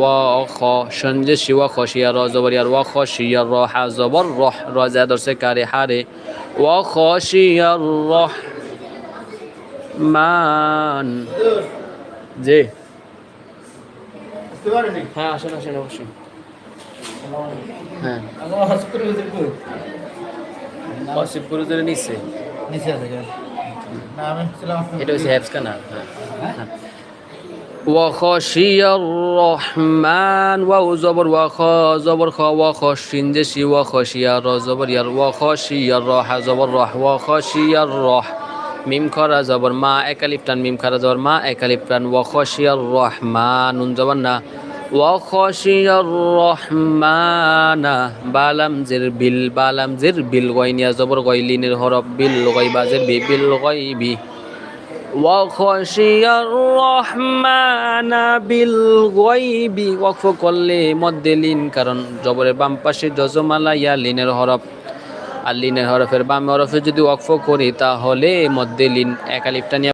wa kha shanje shi wa khashiya ra zabar yar wa khashiya ra ha zabar rah ra zadar se kare hare wa khashiya rahman জি হ্যাঁ আসেন আসেন অবশ্যই হ্যাঁ আসিফ গুরুদের নিচে এটা হচ্ছে হ্যাপসকা না হ্যাঁ وخشي الرحمن واو زبر وخا زبر خا وخشين جشي وخشي را زبر ير وخشي الراح زبر راح وخشي الراح মিম খরা জবর মা একালিফ টান মিম খরা জবর মা একালিফ টান ওয়াখশিয়ার রহমান নুন জবর না ওয়াখশিয়ার রহমানা বালাম জির বিল গয়নিয়া জবর গয়লিনের হরফ বিল গয়বাজের বিল গয়বি ওয়াখশিয়ার রহমানা বিল গয়বি ওয়াকফ করলে মধ্যে লিন কারণ জবরের বাম পাশে জজমালা ইয়া লিনের হরফ আর লিনের হরফের বাম হরফে যদি ওয়াকফ করি তাহলে মধ্যে লিন একালিফ টান